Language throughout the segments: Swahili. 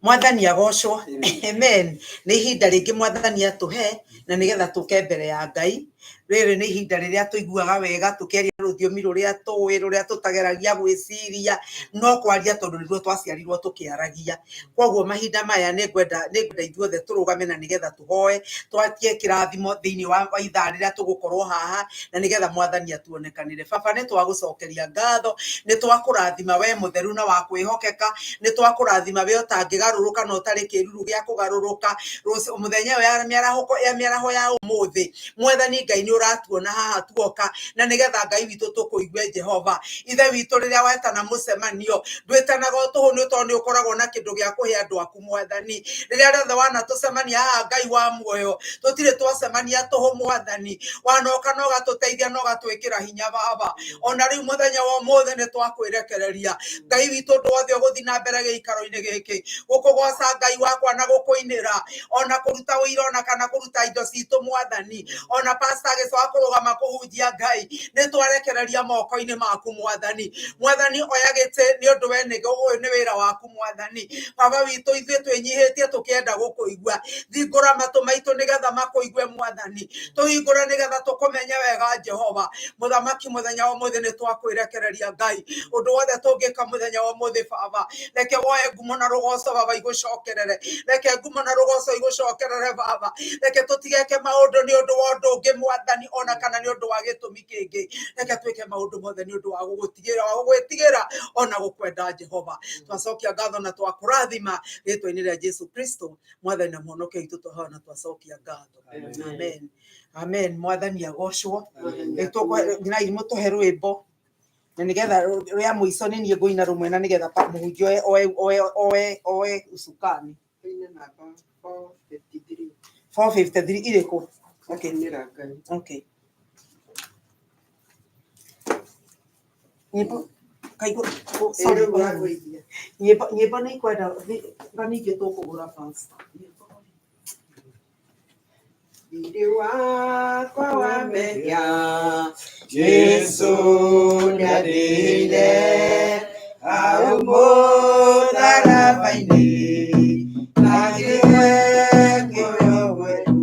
Mwathani agocwo. Amen. Nĩ ihinda rĩngĩ Mwathani atũhe na nĩgetha tũke mbere ya Ngai. Rĩrĩ nĩ ihinda rĩrĩa tũiguaga wega tũkĩaria rũthiomi rũrĩa tũĩ, rũrĩa tũtageragia gwĩciria no kwaria tondũ nĩruo twaciarirwo tũkĩaragia. Koguo mahinda maya nĩ ngwenda ithuothe tũrũgame na nĩgetha tũhoe, twatie kĩrathimo thĩinĩ wa ithaa rĩrĩa tũgũkorwo haha na nĩgetha Mwathani atuonekanĩre. Baba, nĩ twagũcokeria ngatho, nĩ twakũrathima we mũtheru na wa kwĩhokeka, nĩ twakũrathima we ũtangĩgarũrũka na ũtarĩ kĩruru gĩa kũgarũrũka. Mũthenya ya mĩaraho ya ũmũthĩ Mwathani Ngai nĩ ũratuona haha tuoka na nĩgetha Ngai witũ tũkũigue Jehova. Ithe witũ rĩrĩa wetana mũcemanio ndwĩtanaga tũhũ nĩ tondũ nĩ ũkoragwo na kĩndũ gĩa kũhe andũ aku Mwathani. Rĩrĩa rĩothe wana tũcemania haha Ngai wa muoyo tũtirĩ twacemania tũhũ Mwathani, wanoka na ũgatũteithia na ũgatwĩkĩra hinya Baba. Ona rĩu mũthenya wa ũmũthĩ nĩ twakwĩrekereria Ngai witũ ndwothe ũgũthiĩ na mbere gĩikaro-inĩ gĩkĩ gũkũgoca Ngai wakwa na gũkũinĩra, ona kũruta ũira ona kana kũruta indo citũ Mwathani, ona pastor agĩcoka kũrũgama kũhunjia Ngai nĩ twarekereria moko-inĩ maku Mwathani. Mwathani oya gĩtĩ nĩ ũndũ we ũyũ nĩ wĩra waku Mwathani. Baba witũ ithuĩ twĩnyihĩtie tũkĩenda gũkũigua, thingũra matũ maitũ nĩgetha makũigue Mwathani, tũhingũre nĩgetha tũkũmenye wega Jehova. Mũthamaki mũthenya wa ũmũthĩ nĩ twakwĩrekereria Ngai, ũndũ wothe tũngĩka mũthenya wa ũmũthĩ Baba, reke woe ngumo na rũgoco Baba igũcokerere, reke ngumo na rũgoco igũcokerere Baba, reke tũtigeke maũndũ nĩ ũndũ wa ũndũ ũngĩ Mwathani ona kana nĩ ũndũ wa gĩtũmi kĩngĩ, reke twĩke maũndũ mothe nĩ ũndũ wa gũgwĩtigĩra ona gũkwenda Jehova. Twacokia ngatho na twakũrathima rĩtwa-inĩ rĩa Jesu Kristo Mwathani na Mwonokia witũ twahoya na twacokia ngatho. Amen. Amen. Mwathani agocwo. Nginya mũtũhe rwĩmbo na nĩgetha rĩa mũico nĩ niĩ ngũina rũmwe na nĩgetha mũhunjia oe usukani. 453 irĩkũ? Okay. Nyĩmbo nĩ ikwenda ningĩ tũkũgũra pastor. Thirĩ wakwa wamenya Jesu nĩathire hau mũtharaba-inĩ agĩkĩoyo gwetu.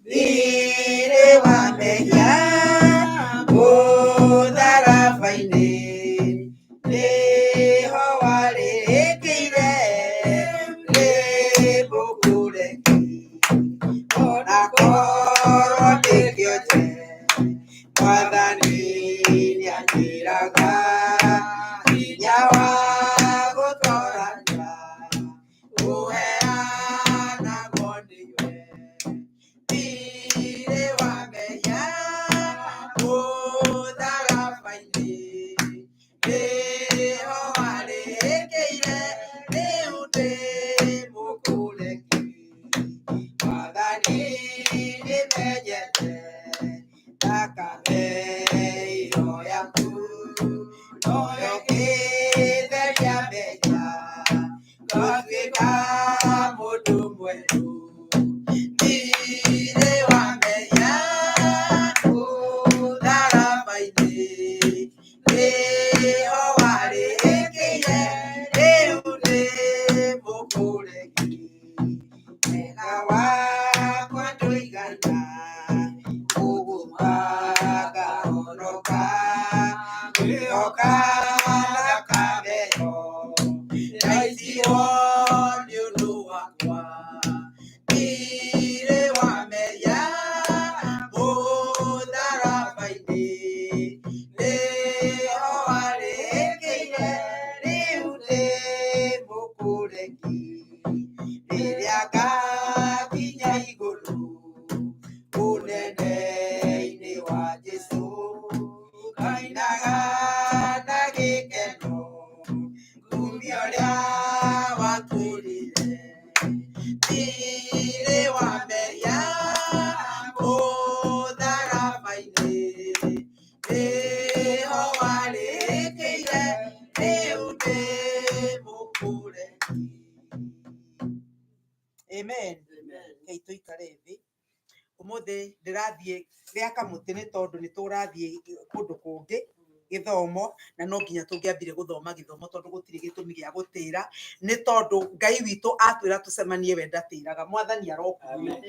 Thirĩ wamenya mũtharaba-inĩ nĩho warĩkĩire rĩmũkũreki. Ona korwo ndĩkĩonje Mwathani nĩanjĩraga hinya wa gũtorania ũheanagwo nĩwe. Thirĩ wamenya mũtharaba-inĩ nĩho warĩkĩire rĩu ndĩ mũkũreki. Mwathani nĩmenyete thakame iroyaku noyo gĩtheria menya ngatuĩka mũndũ mwerũ. Thirĩ wamenya mũtharaba-inĩ nĩho warĩkĩire rĩu ndĩ mũkũreki. Wega wakwa ndũigana ũgũka ngahonoka kwĩhoka thakame ĩyo ndaitirwo nĩ ũndũ wakwa. Thirĩ wamenya mũtharaba-inĩ nĩho warĩkĩire rĩu ndĩ mũkũreki. Rĩrĩa ngakinya igũrũ ũnene-inĩ wa Jesũ ngainaga na gĩkeno kumia ũrĩa watũrire. Thirĩ wamenya mũtharaba-inĩ nĩho warĩkĩire rĩu ndĩ mũkũreki. Amen. Kei tũikare thĩ. Ũmũthĩ ndĩrathiĩ rĩa kamũtĩ nĩ tondũ nĩ tũrathiĩ kũndũ kũngĩ githomo na no nginya tungiambire guthoma githomo tondu gutire gitumi gia gutira ni tondu Ngai witu atwira tucemanie we ndatiraga mwathani arokuo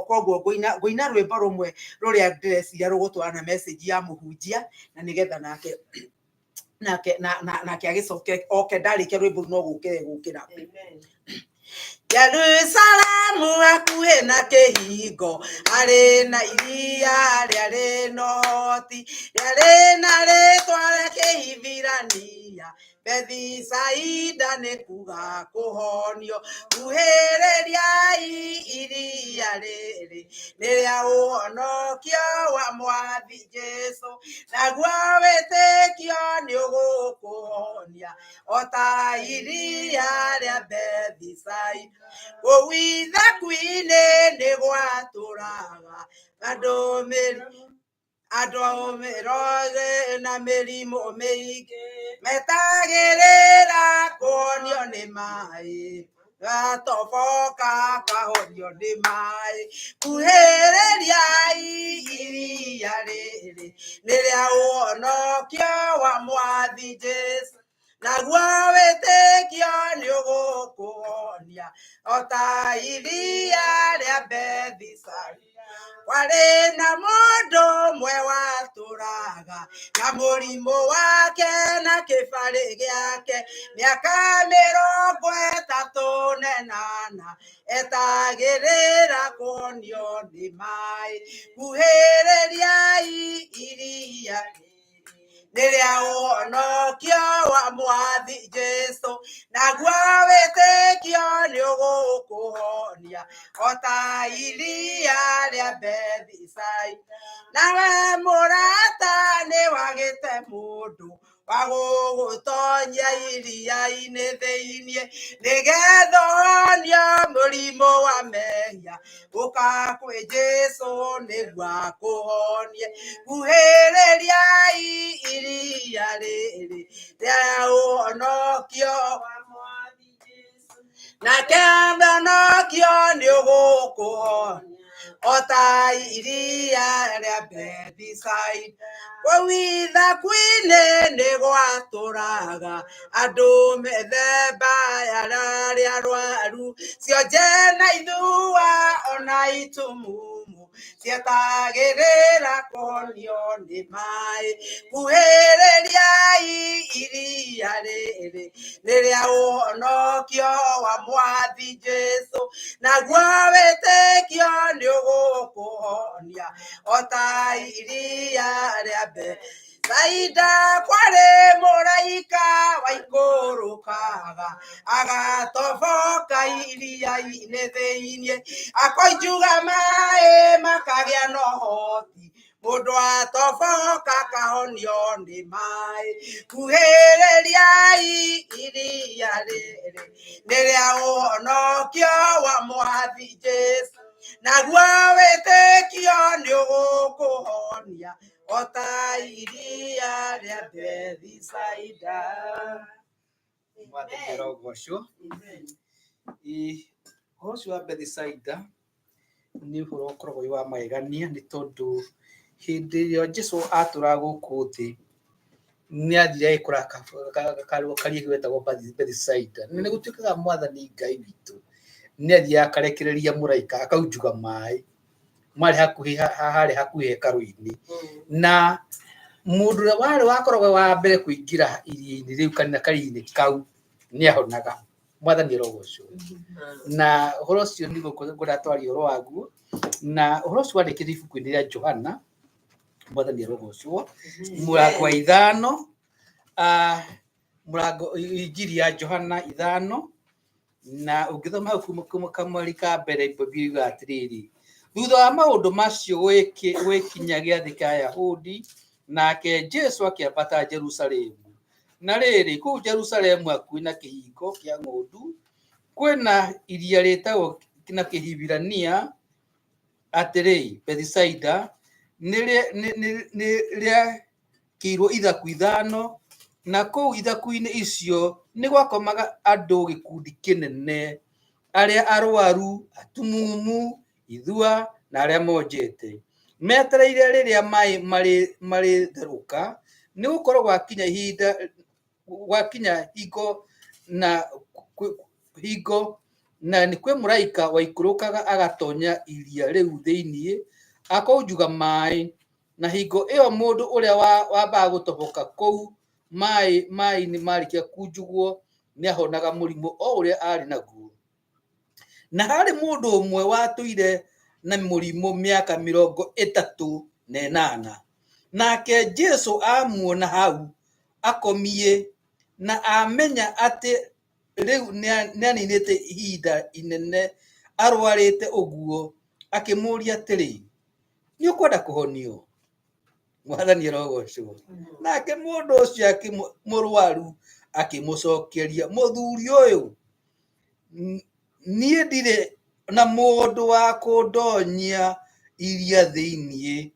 koguo ngoina rwimbo rumwe ruria ndireciria rugutwarana message ya muhunjia na nigetha nake agicoke oke ndarikia rwimbo no gukira Jerusalemu akuhe na kihingo ari na iria riari noti riari na ritwa kihithirania Bethisaida ni kuga kuhonio kuhiririai iria riri niria uhonokio wa mwathi Jesu naguo witikio ni ugukuhonia ota iria ria Bethisaida Uithaku-inĩ nĩ gwatũraga andũ mĩroge na mĩrimũ mĩingĩ metagĩrĩra kuonio nĩ maĩ gatoboka kahonio nĩ maĩ kuhĩrĩriai iria rĩrĩ nĩrĩa ũhonokio wa mwathi Jesu naguo wĩtĩkio nĩ ũgũkũhonia ota iria rĩa Bethisaida warĩ na mũndũ ũmwe watũraga na mũrimũ wake na kĩbarĩ gĩake mĩaka 38 etagĩrĩra kuonio nĩ maĩ kuhĩrĩriai iria nĩrĩa ũhonokio wa mwathi Jesu naguo wĩtĩkio nĩ ũgũkũhonia ota iria rĩa Bethisaida nawe mũrata nĩ wagĩte mũndũ wa gũgũtonyia iria-inĩ thĩinĩ nĩgetha ũhonio mũrimũ wa mehia ũka kwĩ Jesu nĩguo akũhonie kuhĩrĩriai iria rĩrĩ rĩa ũhonokio wa mwathi Jesu nake ũhonokio nĩ ũgũkũhonia ota iria rĩa Bethisaida kũu ithaku-inĩ nĩ gwatũraga andũ mĩthemba yarĩ arwaru cionje na ithua ona itumumu cietagĩrĩra kuonio nĩ maĩ kuhĩrĩriai iria rĩrĩ nĩrĩa ũhonokio wa mwathi Jesu naguo wĩtĩkio nĩ ũgũkũhonia ota iria rĩa Bethisaida kwarĩ mũraika waikũrũkaga agatoboka iria-inĩ thĩinĩ akoinjuga maĩ makagĩa na ũhoti mũndũ atoboka akahonio nĩ maĩ kuhĩrĩriai iria rĩrĩ nĩrĩa ũhonokio wa mwathi Jesu naguo wĩtĩkio nĩ ũgũkũhonia ota iria rĩa Bethisaida. Mwathĩkĩra ũgocwo ũhoro ũcio wa Bethisaida nĩ ũhoro ũkoragwo wĩ wa magegania nĩ tondũ hĩndĩ ĩrĩa Jesũ atũraga gũkũ thĩ nĩ athire agĩkora karũgũ karia getagwo Bethisaida na nĩ gũtuĩkaga mwathani Ngai witũ nĩ athiaga akarekereria mũraika akaunjuga maĩ harĩ hakuhĩ hekarũ-inĩ na mũndũ ũrĩa warĩ wakoragwo wa mbere kũingĩra iria-inĩ rĩu kana karia-inĩ kau nĩ ahonaga. Mwathani arogocwo na ũhoro ũcio nĩguo ngũratwaria ũhoro waguo na ũhoro ũcio wandĩkĩtwo ibuku-inĩ rĩa Johana. Mwathani arogocwo mũrango wa 5 mũrango injiri ya Johana 5 na ũngĩthoma hau kamweri ka mbere Biblia atĩrĩrĩ thutha wa maũndũ macio gwĩkinya gĩathĩ kĩa Ayahudi nake Jesũ akĩambata Jerusalemu na rĩrĩ kũu Jerusalemu hakuhĩ na kĩhingo kĩa ng'ondu kwĩna iria rĩtagwo na Kĩhibirania atĩrĩ Bethisaida nĩ rĩakĩirwo ithaku 5 na kũu ithaku-inĩ icio nĩ gwakomaga andũ gĩkundi kĩnene arĩa arwaru atumumu ithua na arĩa monjete metereire rĩrĩa maĩ marĩ therũka nĩ gũkorwo gwakinya ihinda gwakinya hingo na nĩ kwĩ mũraika waikũrũkaga agatonya iria rĩu thĩinĩ akaunjuga maĩ, na hingo ĩyo mũndũ ũrĩa wambaga gũtoboka kũu maĩ-inĩ marĩkia kunjugwo nĩ ahonaga mũrimũ o ũrĩa arĩ naguo. Na harĩ mũndũ ũmwe watũire na mũrimũ mĩaka 38, nake Jesu amuona hau akomie na amenya atĩ rĩu nĩaninĩte ihinda inene arwarĩte ũguo, akĩmũria atĩrĩ, nĩ ũkwenda kũhonio? Mwathani arogocwo. Nake mũndũ ũcio mũrwaru akĩmũcokeria, mũthuri ũyũ, niĩ ndirĩ na mũndũ wa kũndonyia iria thĩinĩ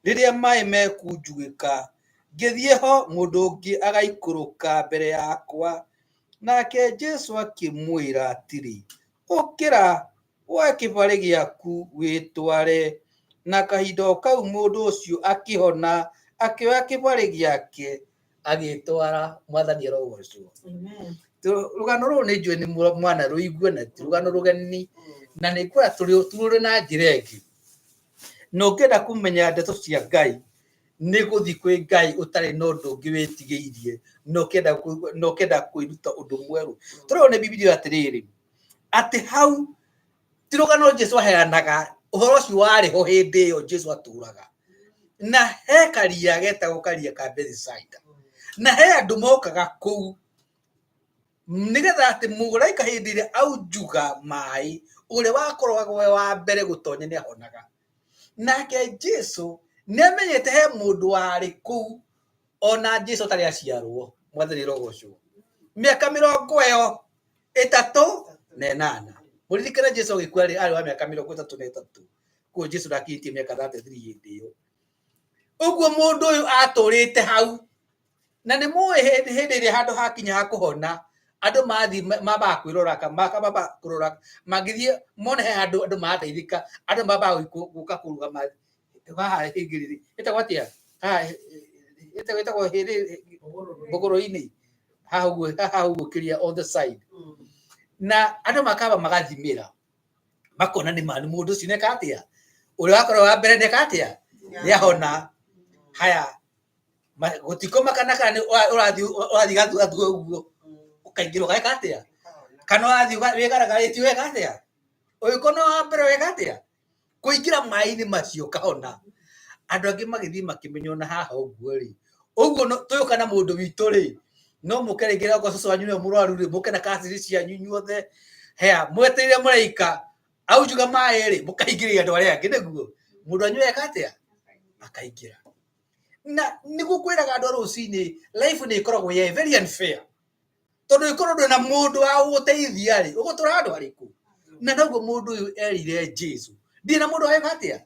rĩrĩa maĩ mekunjugĩka, ngĩthiĩ ho mũndũ ũngĩ agaikũrũka mbere yakwa. Nake Jesu akĩmwĩra atĩrĩ, ũkĩra woe kĩbarĩ gĩaku wĩtware. Na kahinda o kau mũndũ ũcio akĩhona, akĩoya kĩbarĩ gĩake agĩtwara. Mwathani arogocwo. Rũgano rũrũ nĩ njũĩ nĩ mwana rũigue na ti rũgano rũgeni, na nĩ kwenda tũrĩ na njĩra ĩngĩ. Na ũngĩenda kũmenya ndeto cia Ngai nĩ gũthiĩ kwĩ Ngai ũtarĩ na ũndũ ũngĩ wĩtigĩirie, na ũkĩenda kwĩruta ũndũ mwerũ. Tũrona nĩ Bibilia atĩrĩrĩ, atĩ hau ti rũgano Jesu aheanaga, ũhoro ũcio warĩ ho hĩndĩ ĩyo Jesu atũraga. Na he karia getagwo karia ka Bethisaida, na he andũ mokaga kũu nĩgetha atĩ mũraika hĩndĩ ĩrĩa aunjuga maĩ, ũrĩa wakoragwo wa mbere gũtonya nĩ ahonaga. Nake Jesu nĩ amenyete he mũndũ warĩ kũu ona Jesu atarĩ aciarwo. Mwathani arogocwo. Mĩaka 38. Mũririkane Jesu agĩkua arĩ wa mĩaka 33. Koguo Jesu ndakinyĩtie mĩaka 33 hĩndĩ ĩyo. Ũguo mũndũ ũyũ atũrĩte hau. Na nĩ mũĩ hĩndĩ ĩrĩa handũ hakinya ha kũhona, andũ mathiĩ mambaga kwĩrora, magĩthiĩ mone he andũ mateithĩka, andũ mambaga gũka kũrũgama haha hĩngĩrĩrĩ ĩtagwo atĩa, haha ĩtagwo mbũgũrũ-inĩ haha ũguo kĩria on the side. Na andũ makamba magathimĩra, makona nĩ mũndũ ũcio neka atĩa, ũrĩa wakorwo wa mbere neka atĩa, nĩ ahona. Haya gũtikomaka kana ũrathiĩ gathuo ũguo ũkaingĩra ũgeka atĩa, kana ũrathiĩ wĩgaragaĩtie weka atĩa, ũgĩkorwo wa mbere weka atĩa, kũingĩra maĩ-inĩ macio kahona. Andũ angĩ magĩthiĩ makĩmenya ona haha ũguo-rĩ, ũguo tũyũka na mũndũ witũ rĩ, no mũke rĩngĩ okorwo cũcũ wanyu nĩwe mũrwaru rĩ, mũke na kacĩrĩ cianyu inyuothe, hea mwetereire mũraika aunjuga maĩ-rĩ, mũkaingĩria andũ arĩa angĩ nĩguo. Mũndũ wanyu eka atĩa, akaingĩra. Na nĩguo kwĩraga andũ rũcinĩ, life nĩ ĩkoragwo ye very unfair, tondũ ĩkorwo ndwĩ na mũndũ wa gũgũteithia-rĩ, ũgũtũra andũ arĩkũ? Na noguo mũndũ ũyũ erire Jesu, ndirĩ na mũndũ weka atĩa,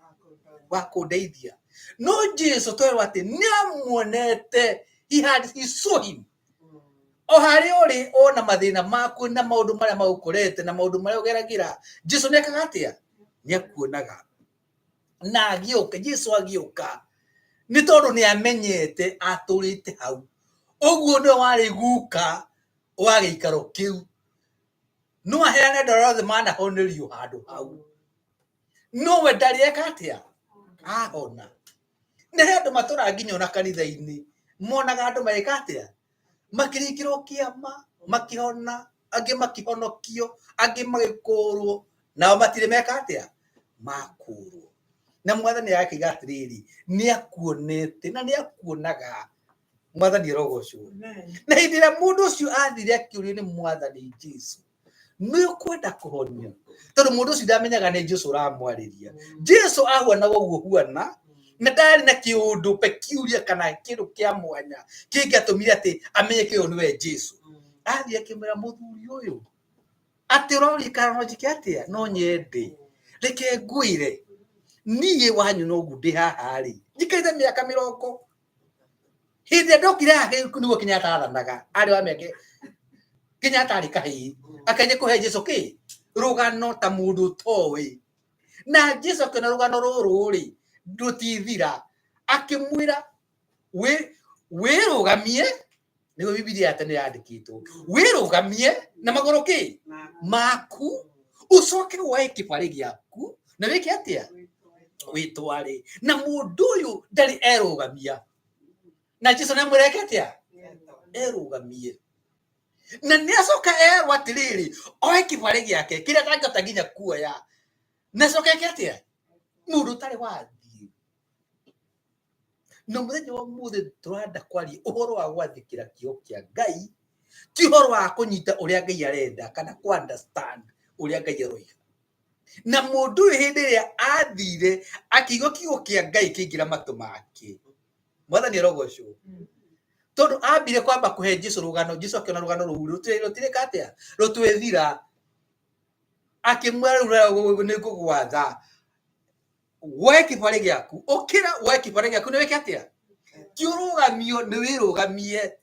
wa kũndeithia. No Jesu twerwo atĩ nĩ amuonete, he saw him. O harĩa ũrĩ ona mathĩna maku na maũndũ marĩa magũkorete na maũndũ marĩa ũgeragĩra, Jesu nĩekaga atĩa, nĩ akuonaga. Na agĩũka, Jesu agĩũka, nĩ tondũ nĩ amenyete atũrĩte hau. Ũguo nĩwe warĩ guka wa gĩikaro kĩu. No aheane andũ arĩa othe manahonerio handũ hau. No we ndarĩ eka atĩa, ahona. Nĩ he andũ matũraga nginya ona kanitha-inĩ, monaga andũ magĩka atĩa, makĩringĩrwo kĩama, makĩhona, angĩ makĩhonokio, angĩ magĩkũũrwo, nao matirĩ meka atĩa, makũũrwo. Na Mwathani akiuga atĩrĩrĩ, nĩ akuonete na nĩ akuonaga. Mwathani arogocwo. Na hĩndĩ ĩrĩa mũndũ ũcio athire akĩũrio nĩ Mwathani Jesu, nĩ ũkwenda kũhonio, tondũ mũndũ ũcio ndamenyaga nĩ Jesu ũramwarĩria. Jesu ahuanaga ũguo huana, na ndarĩ na kĩũndũ peculiar kana kĩndũ kĩa mwanya kĩngĩatũmire atĩ amenyeke ũyũ nĩwe Jesu. Athiĩ akĩmwĩra mũthuri ũyũ atĩ ũrorikana no njĩke atĩa, no nyende, reke ngwĩre, niĩ wanyu noguo ndĩ haha-rĩ, njikarĩte mĩaka 40. Hĩndĩ ĩrĩa ndokire haha nĩguo Kenyatta athanaga, arĩ wa mĩaka Kenyatta arĩ kahĩĩ, akĩanjia kũhe Jesu kĩ, rũgano ta mũndũ ũtoĩ. Na Jesu akĩona rũgano rũrũ-rĩ rũtithira, akĩmwĩra wirugamie nigo Biblia tene yandikitwo wirugamie na magoro ki maku ucoke woe kibari giaku na wiki atia witware na mundu uyu ndari erugamia na Jesu na mwireke atia erugamie na niacoka erwa atiriri oe kibari giake kiria tangota nginya kuoya nacoka atia mundu tari wathie no muthenya wa muthe turanda kwari uhoro wa gwathikira kio kia Ngai ti uhoro wa kunyita uria Ngai arenda kana ku understand uria Ngai aroiga na mundu hindi ria athire akigo kigo kia Ngai kingira matu make mwathani arogocwo tondu ambire kwamba kuhe Jesu rugano Jesu akiona rugano rutire katia rutwethira akimwera ni kugwatha woe kibari giaku ukira woe kibari giaku ni wiki atia tiurugamio ni wirugamie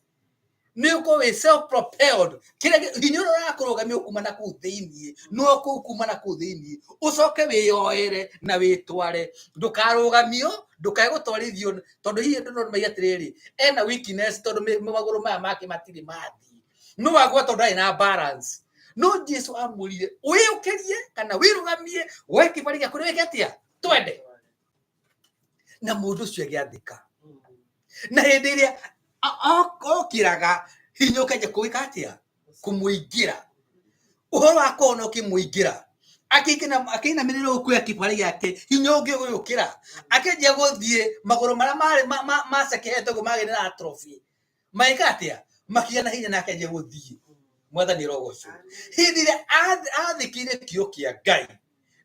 ni uko we self propelled kira hinya urakurugamio kumana ku thiini no kumana ku thiini ucoke wiyoere na witware ndukarugamio ndukagutwarithio tondu hihi ndu maigatiriri ena weakness tondu maguru maya make matiri mathi no wagwa tondu ai na balance no Jesu amurire wiukirie kana wirugamie woe kibari giaku ni wiki atia twende na mundu ucio agiathika na hindi iria okiraga hinya ukaja kuika atia kumuingira uhoro wa kuona ukimuingira akina miriro ukuya kibari giake hinya ungi uyukira akenjia guthie maguru maria mari macekehetwo go magire na atrophy maika atia makiana hinya na akenjia guthie mwathani rogocwo hindi iria athikire kio kia Ngai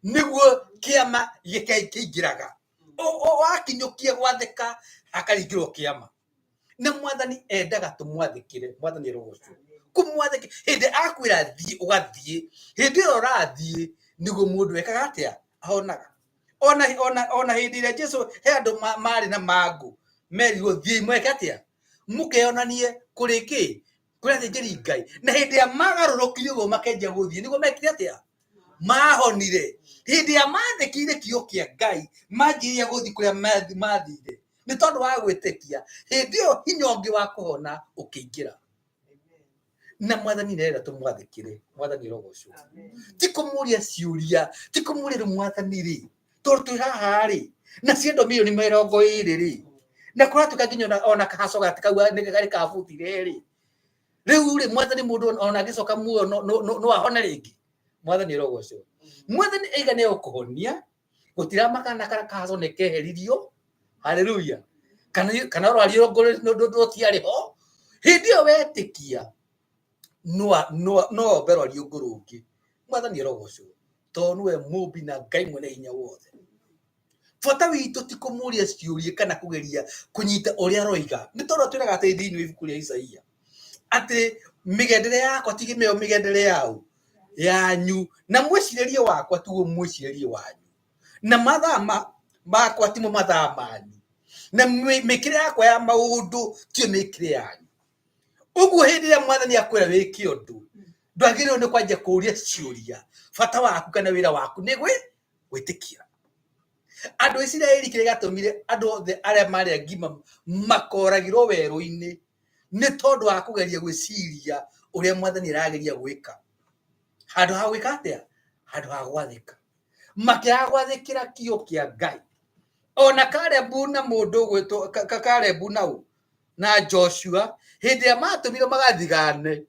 niguo kiama gikaingiraga wakinyukia gwathika akaringirwo kiama na mwathani endaga tumwathikire mwathani rogocwo kumwathike hindi akwira thie ugathie hindi urathie niguo mundu ekaga atia ahonaga ona hindi ria Jesu he andu mari na mangu merirwo thie mweke atia mukeonanie kuriki kuria thingiri Ngai na hindi ya magarurukire go makenja guthie niguo mekire atia mahonire hindi ya mathikire kio kia Ngai manjiria guthi kuria mathire ni tondu wa gwitikia hindi yo hinya ungi wa kuhona ukiingira na mwathani nenda tumwathikire mwathani rogocwo ti kumuria ciuria ti kumuria mwathani ri tondu twi haha ri na ciendo milioni 20 ri na kura tukaginya ona kahaco gatikagua ni gari ka futire ri riu ri mwathani mundu ona gicoka muo no ahone ringi mwathani rogocwo mwathani eiga ne ukuhonia gutira makana kara kahaco ne keheririo haleluya kana rwari rogore ndo tiari ho hindi yo wetikia no berwa riungurungi mwathani rogocwo tondu we mumbi na Ngai mwene hinya wothe fota witu ti kumuria ciurie kana kugeria kunyita uria roiga ni tondu twiraga ati thiini ibuku ria Isaia ati migendere yakwa ti meo migendere yau yanyu na mwicirerie wakwa tuo mwicirerie wanyu na mathama makwa timo mathama na mikire yakwa ya maundu tio mikire yanyu uguo hindi ya mwathani akwira wiki undu ndwagirwo ni kwanja kuria ciuria fata waku kana wira waku ni gwitikia andu Isiraeli kire gatumire andu othe aria mari ngima makoragirwo weru-ini ni tondu wa kugeria gwiciria uria mwathani arageria gwika handu ha gwika atia handu ha gwathika makiaga gwathikira kio kia Ngai ona Kalebu na mundu gwitwo Kalebu na Joshua hindi ya matumire magathigane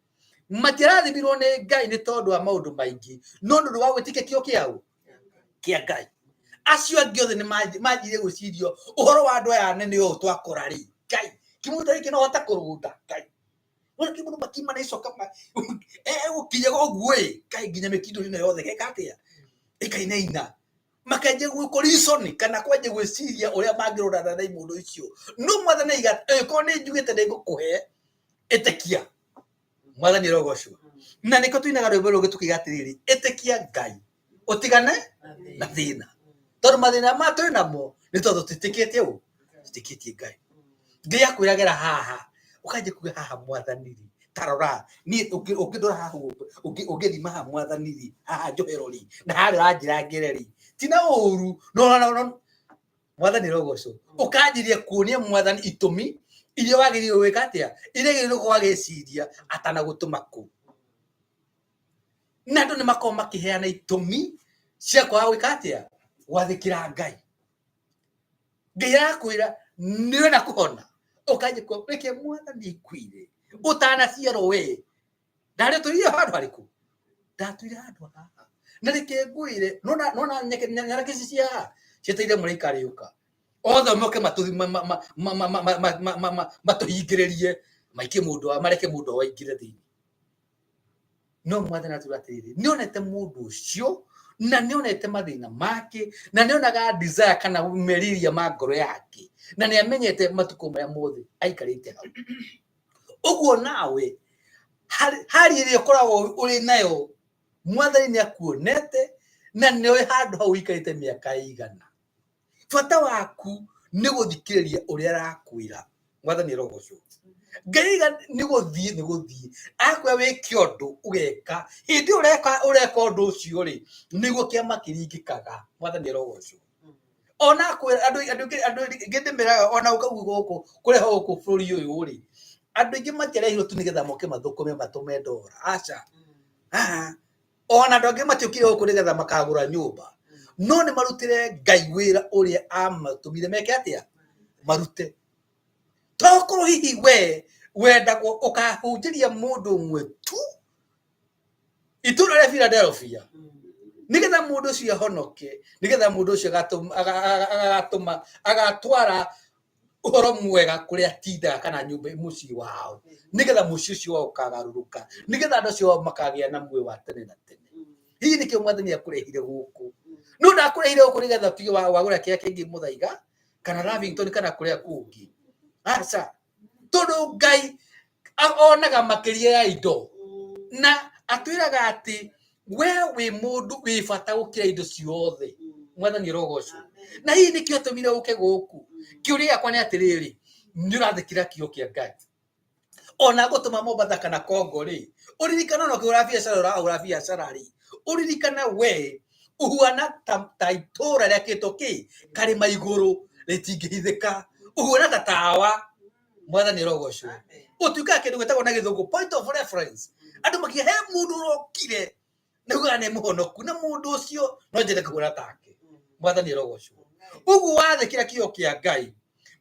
matirathibirwo ni Ngai ni tondu wa maundu maingi no ndu wa gwitikia kio kiao kia Ngai acio angi othe ni manjire gwicirio uhoro wa andu aya nene o twakora ri Ngai kimundu giki no hota kurunda Ngai wala kimundu makima na icoka ukinya goguo Ngai nginya mikindo ni yothe geka atia ikainaina makenje gukorisoni kana kwenje gwiciria uria mangirunda na imundu icio no mwathani iga ko ni njugite ndigukuhe etekia mwathani rogocwo na niko tuinaga rwimbo rugi tukigatiriri etekia Ngai utigane na thina tondu mathina ma twi namo ni tondu tutikitie Ngai Ngai akwiragira haha ukanje kuga haha mwathani tarora ni ukidora haha ugithima haha mwathani haha njoherori na hari ranjira ngireri tina uru no mwathani rogocwo ukanjiria kuonia mwathani itumi iria wagĩrĩirwo gwĩka atĩa iria gĩrĩirwo gwagĩciria atanagũtũma kũ. Na andũ nĩ makorwo makĩheana itũmi cia kwaga gwĩka atĩa gwathĩkĩra Ngai. Ngai arakwĩra nĩwenda kũhona ũkanjĩkwo reke Mwathani ikuire ũtanaciarwo we ndarĩ tũire handũ harĩkũ ndatũire handũ haha na reke ngwĩre nona nyarake ici cia cieteire mũraika arĩũka othe moke matũhingĩrĩrie maike mũndũ mareke mũndũ waingĩre thĩinĩ. No Mwathani atũra atĩrĩrĩ nĩonete mũndũ ũcio na nĩonete mathĩna make na nĩonaga desire kana meriria ma ngoro yake na nĩamenyete matukũ marĩa mothe aikarĩte hau. Ũguo nawe hari ĩrĩa ũkoragwo ũrĩ nayo Mwathani nĩakuonete na nĩoĩ handũ hau ũikarĩte mĩaka ĩigana. Bata waku nĩ gũthikĩrĩria ũrĩa arakwĩra. Mwathani arogocwo. Ngai nĩ gũthiĩ akwĩra wĩke ũndũ ũgeka hĩndĩ ũreka ũndũ ũcio rĩ nĩguo kĩama kĩringĩkaga. Mwathani arogocwo. Ona kwĩra andũ ngĩndĩmĩra ona gũkũ kũreho gũkũ bũrũri ũyũ rĩ andũ aingĩ matirehirwo tu nĩgetha moke mathũkũme matũme ndora. Aca ona andũ angĩ matiũkire gũkũ nĩgetha makagũra nyũmba no nĩ marutire Ngai wĩra ũrĩa amatũmire meke atĩa marute. Tokorwo hihi we wendagwo ũkahunjĩria mũndũ ũmwe tu itũra rĩa Philadelphia nĩgetha mũndũ ũcio ahonoke nĩgetha mũndũ ũcio agatwara ũhoro mwega kũrĩa atindaga kana nyũmba mũciĩ wao nĩgetha mũciĩ ũcio wao ũkagarũrũka nĩgetha andũ acio makagĩa na muoyo wa tene na tene. Hihi nĩkĩo Mwathani akũrehire gũkũ no ndakũrehire gũkũ nĩgetha tuge wagũra kĩrĩa kĩngĩ Mũthaiga kana Lavington kana kũrĩa kũngĩ. Aca tondũ Ngai onaga makĩria ya indo na atwĩraga atĩ we wĩ mũndũ wĩ bata gũkĩra indo ciothe. Mwathani arogocwo. Na hihi nĩkĩo tũmire ũke gũkũ kĩũria gĩakwa nĩ atĩrĩrĩ nĩ ũrathĩkĩra kiugo kĩa Ngai ona gũtũma Mombasa kana Congo rĩ ũririkana no kĩgũra biacara rĩ ũririkana we ũhuana ta itũra rĩa kĩtũ karĩma igũrũ rĩtingĩhithĩka ũhuana ta tawa. Mwathani arogocwo. Ũtuĩkaga kĩndũ gĩtagwo na gĩthũngũ point of reference. Andũ makĩhe mũndũ ũrokire nĩguo nĩ mũhonoku na mũndũ ũcio no njĩre kũhũra take. Mwathani arogocwo. Ũguo wathĩkĩra kiugo kĩa Ngai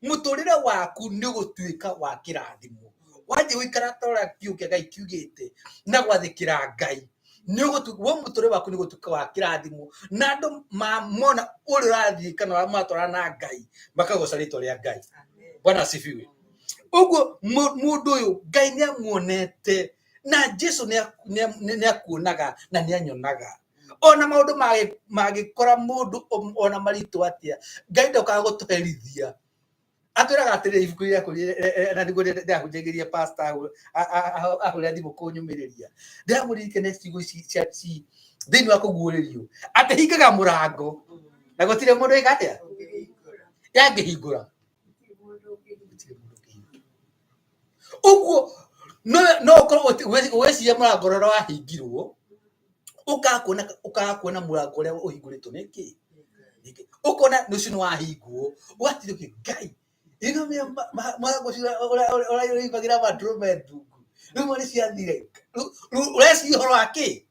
mũtũrĩre waku nĩ gũtuĩka wa kĩrathimo. Wanjĩ gũikara ta ũrĩa kiugo kĩa Ngai kiugĩte na gwathĩkĩra Ngai nĩ gũtuĩka mũtũrĩre waku nĩ gũtuĩka wa kĩrathimo na andũ mona ũrĩa ũrathiĩ kana matwara na Ngai makagoca rĩtwa rĩa Ngai. Bwana asifiwe. Ũguo mũndũ ũyũ Ngai nĩamuonete na Jesũ nĩakuonaga na nĩanyonaga ona maũndũ magĩkora mũndũ ona maritũ atĩa Ngai ndokaga gũtũherithia. Atwĩraga atĩrĩrĩ ibuku rĩakũ na nĩguo ndĩrahunjagĩria pastor ahũrĩa thimũ kũnyũmĩrĩria ndĩramũririkania ciugo ici thĩinĩ wa kũguũrĩrio atĩ hingaga mũrango na gũtirĩ mũndũ ĩka atĩa yangĩhingũra. Ũguo no ũkorwo weciria mũrango ũrĩa wahingirwo ũkaga kuona mũrango ũrĩa ũhingũrĩtwo nĩkĩ ũkona ũcio nĩ wahingwo ũgatirĩrio Ngai ĩno mũrango ũcio ũrĩmbagĩra mandũrũme ndungu rĩu nĩ ciathire ũreciria ũhoro wakĩ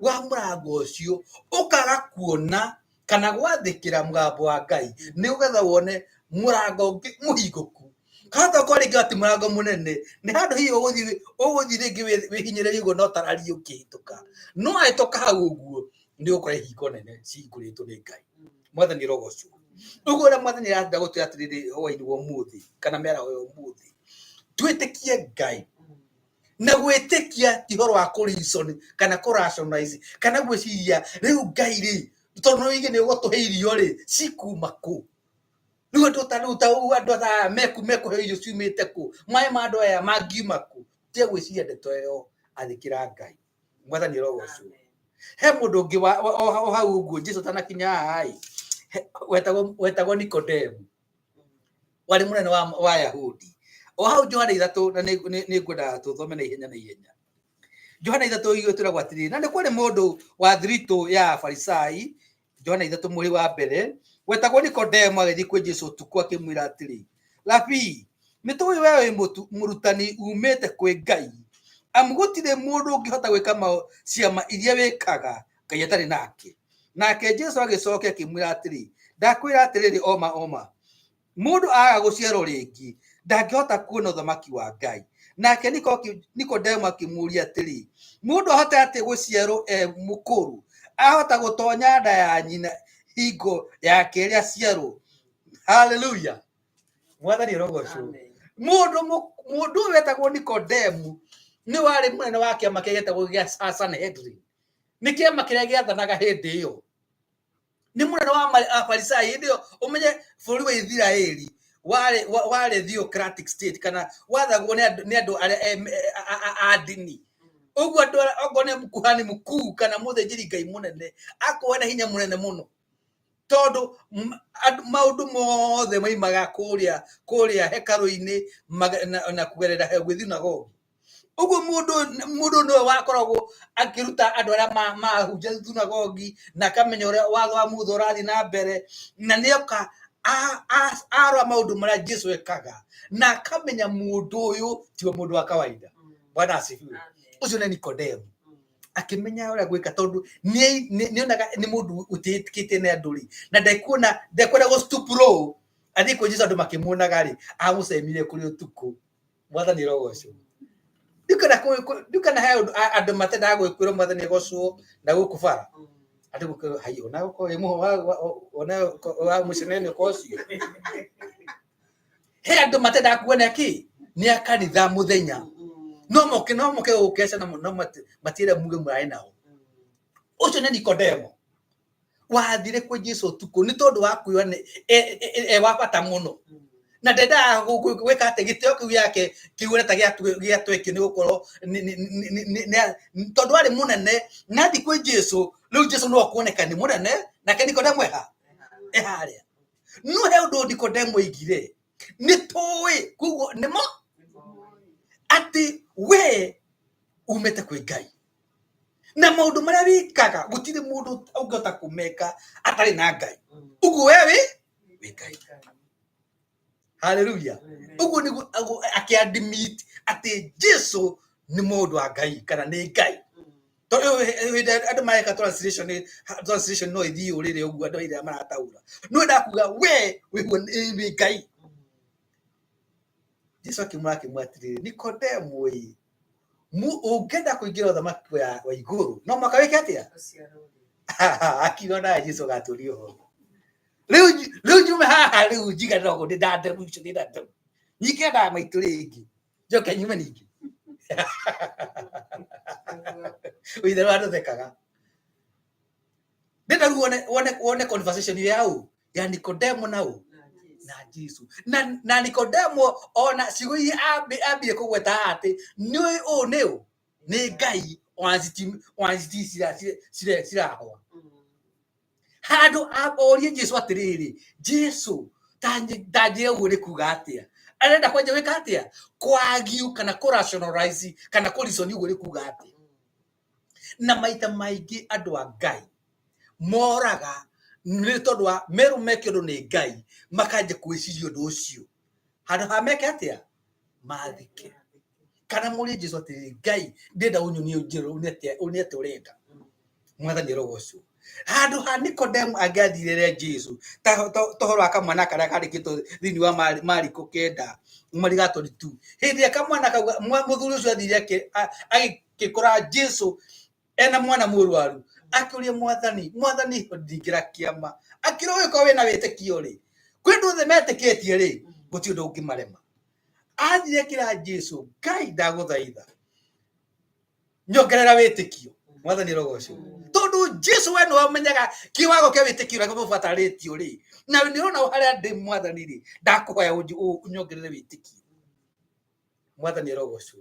wa mũrango ũcio ũkaga kuona kana gwathĩkĩra mũgambo wa Ngai nĩgetha wone mũrango ũngĩ mũhingũku. Kata kwa rĩngĩ atĩ mũrango mũnene nĩ handũ hihi ũgũthiĩ rĩngĩ wĩhinyĩrĩrie ũguo no tarari ũkĩhĩtũka no ahĩtũka hau ũguo nĩ ũgũkora ihingo nene cihingũrĩtwo nĩ Ngai. Mwathani arogocwo. Ũguo ũrĩa Mwathani arenda gũtwĩra atĩrĩrĩ hwaĩ-inĩ wa ũmũthĩ kana mĩaraho ya ũmũthĩ twĩtĩkie Ngai na gwĩtĩkia ti ũhoro wa kũreason kana kũrationalize kana gwĩciria rĩu Ngai rĩ tondũ no ige nĩ ũgũtũhe irio rĩ cikuma kũ nĩguo tũtaruta andũ aya mekũhe irio ciumĩte kũ maĩ ma andũ aya mangiuma kũ tiga gwĩciria ndeto ĩyo athĩkĩra Ngai. Mwathani arogocwo. He mũndũ ũngĩ o hau ũguo Jesũ tanakinya haha wetagwo Nikodemu warĩ mũnene wa Ayahudi o hau Johana 3 na nĩ ngwenda tũthome na ihenya. Johana 3 twĩragwo atĩrĩrĩ na nĩ kwarĩ mũndũ wa thiritũ ya Farisai. Johana 3 mũri wa mbere wetagwo Nikodemu agĩthiĩ kwĩ Jesũ ũtukũ akĩmwĩra atĩrĩ Rabii Nitoi wewe murutani umete kwe Ngai. Amgutire mundu ungihota gwika ciama iria wikaga Ngai atari nake. Nake Jesu agicokia kimwira atiri, ndakwira atiriri oma. Mundu aga guciarwo ringi ndangihota kuona uthamaki wa Ngai. Nake Nikodemo akimuria atiri, mundu ahota ati guciarwo mukuru ahota gutonya nda ya nyina hingo yake iria ciarwo. Hallelujah. Mwathani rogocwo. Mundu wetagwo Nikodemo ni wari munene wa kiama kia getagwo gia Sanhedrin. Ni kiama kiria giathanaga hindi iyo. Ni munene wa Farisai hindi iyo. Umenye bũrũri wa Israeli wari theocratic state kana wathagwo ni andu a dini. Uguo andu ogone mukuhani mukuu kana muthĩnjĩri Ngai munene akoona hinya munene muno. Tondu maundu mothe maimaga kuria hekaru-ini na kugerera gwithinagogi. Uguo mundu no wakoragwo akiruta andu aria mahunjia thinagogi na kamenya uria watho wa mutho urathi na mbere na nioka arwa maundu maria Jesu ekaga na kamenya mundu uyu ti mundu wa kawaida. Bwana asifiwe. Ucio ni Nikodemo akimenya uria gwika tondu nionaga ni mundu utitikite ni anduri na ndekuona go stupro athi ko Jesu andu makimuonaga ri amucemire kuri utuku. Mwathani rogocwo. Dukana hayo andu matenda gwikwira mwathani gocwo na gukubara andu gukira hayo na ko imu ona mucinene kocio he andu matenda kuona ki ni akanitha muthenya no moke ukesha na matire muge murai nao. Ucio ni Nikodemo wathire kwa Jesu tuko ni tondu wa kuiwa wa bata muno na ndenda gwika ati gitio kiu yake kiure ta giatweki ni gukorwo tondu ari munene nathi kwa Jesu. Riu Jesu no kuoneka ni munene nake Nikodemo haria no he undu Nikodemo igire ni toi kugo nimo ati we umete kwi Ngai na maundu maria wikaga gutire mundu ungota kumeka atari na Ngai. Uguo wewe wi Ngai. Hallelujah. Uguo ni akiadmit ati Jesu ni mundu wa Ngai kana ni Ngai. Tondu andu mareka translation no ithi urire uguo andu ira marataura no ndakuga we wi Ngai. Jesu akimwatiriri Nikodemo we ungenda kuingira uthamaki wa iguru no mwaka wiki atia akiona Jesu gaturio riu jume haha riu jiga ndogo ndande mwicho ndande nikenda maitu ringi njoke nyume ningi uithe wandu thekaga ndenda wone conversation yao ya Nikodemo nao na Jesu na Nikodemo ona sigui abie kugweta ati ni neo ni Ngai wanziti sirahoa handu aborie Jesu atiriri Jesu tanjire uri kuga atia arenda kwanja wika atia kwagiu kana rationalize kana reason uri kuga atia na maita maingi andu a Ngai moraga ni tondu wa meru mekiro ni Ngai makanje kwiciria undu ucio handu ha meke atia mathike kana muri Jesu atiriri Ngai ndenda unyoni unjiro unete urenda. Mwathani rogocwo handu ha Nikodemo angiathirire Jesu tohoro akamwana karia karikitwo thini wa Mariko 9:32 hindi akamwana kauga muthuri ucio athire agikora Jesu ena mwana murwaru akiuria Mwathani ndingira kiama akirowe ko wena witikio ri kwendu the metikitie ri guti undu ungimarema athire kira Jesu Ngai ndaguthaitha nyongerera witikio. Mwathani rogocwo tondu Jesu we no wamenyaga kiwago kia witikio na kubatarĩtio ri na ni ona haria ndi Mwathani ri ndakuhoya unyongerere witikio. Mwathani rogocwo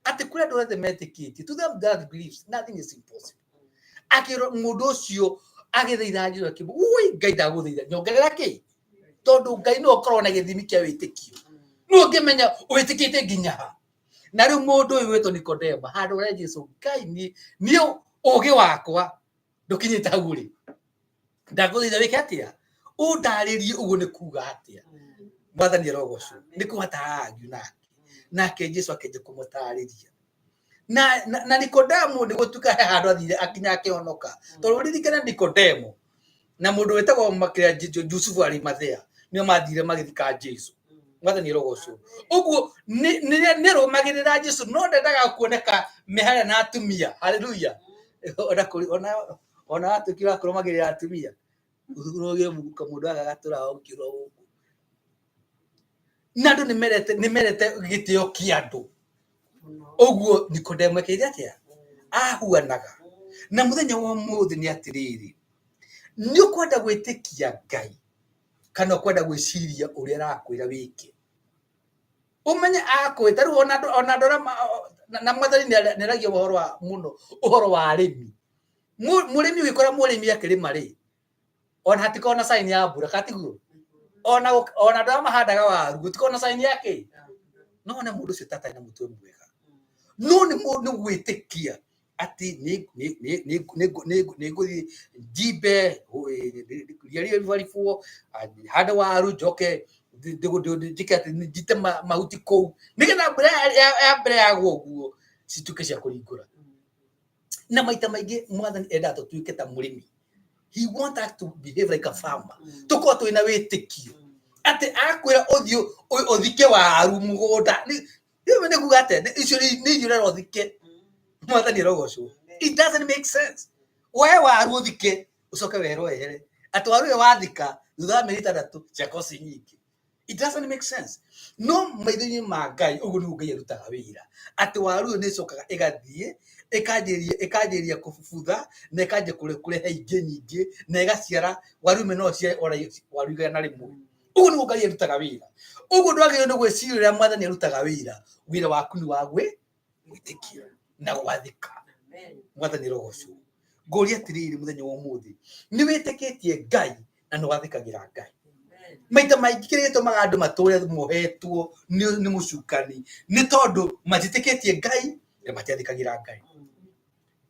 ati kure ndu the metikitie to them that believes nothing is impossible. Akiro mundu ucio agithaitha Jesu akibu ui Ngai ndaguthaitha nyongerera ki tondu Ngai no korwo na githimi kia witikio no ngimenya witikite nginya ha na riu mundu uyu wetwo Nikodemo handu ria Jesu Ngai ni ugi wakwa ndukinyite hau ri ndaguthaitha wike atia undaririe uguo ni kuga atia. Mwathani arogocwo nĩ kũhatarangu nake Jesu akĩnja kũmũtarĩria na Nikodemo nĩ gũtuĩka he handũ athire akinya akĩhonoka tondũ ririkana Nikodemo na mũndũ wetagwo makĩria Jusufu Arimathea nĩo mathire magĩthika Jesu. Mwathani arogocwo ũguo nĩ rũmagĩrĩra Jesu no ndendaga kuoneka mĩhare na atumia. Haleluya. Ona atukira kũrũmagĩrĩra atumia ũrũgĩe mũguka mũndũ agagatũra ũkĩrwo gũkũ na andũ nĩ merete gĩtĩo kĩa andũ. Ũguo Nikodemo ekĩire atĩa ahuanaga na mũthenya wa ũmũthĩ nĩ atĩrĩrĩ nĩ ũkwenda gwĩtĩkia Ngai kana ũkwenda gwĩciria ũrĩa arakwĩra wĩke umenye akwĩta rĩu ona andũ na Mwathani nĩ aragia ũhoro wa arĩmi. Mũrĩmi ũgĩkora mũrĩmi akĩrĩma rĩ ona hatikoo na sign ya mbura katiguo ona andũ arĩa mahandaga waru gũtikoo na sign yake no ona mũndũ ũcio tatarĩ na mũtwe mwega no nĩ gwĩtĩkia atĩ nĩ ngũthiĩ njimbe ria rĩbaribwo hande waru njoke njĩke atĩ njite mahuti kũu nĩgetha mbura ya mbere yagwa ũguo cituĩke cia kũringũra. Na maita maingĩ Mwathani endaga tũtuĩke ta mũrĩmi. He wants us to behave like a farmer. Tũkorwo twĩna wĩtĩkio atĩ akwĩra ũthike waru mũgũnda nĩ kuga atĩ icio nĩ irio ũrera ũthike. Mwathani arogocwo. It doesn't make sense. Woe waru ũthike ũcoke werwo wehere atĩ waru ĩyo wathika thutha wa mĩeri 3 ciakorwo ci nyingĩ. It doesn't make sense. No maitho-inĩ ma Ngai ũguo nĩguo Ngai arutaga wĩra atĩ waru ĩyo nĩ ĩcokaga ĩgathiĩ ĩkanjĩrĩria kũbutha na ĩkanjia kũrehe ingĩ nyingĩ na ĩgaciara waru ĩmwe no ciare waru 100. Ũguo nĩguo Ngai arutaga wĩra. Ũguo ndwagĩrĩirwo nĩ gwĩciria ũrĩa Mwathani arutaga wĩra waku nĩ wa gwĩtĩkia na gwathĩka. Mwathani arogocwo. Ngũria atĩrĩrĩ mũthenya wa ũmũthĩ nĩ wĩtĩkĩtie Ngai na nĩ wathĩkagĩra Ngai. Maita maingĩ kĩrĩa gĩtũmaga andũ matũũre mohetwo nĩ mũcukani nĩ tondũ matĩtĩkĩtie Ngai na matiathĩkagĩra Ngai.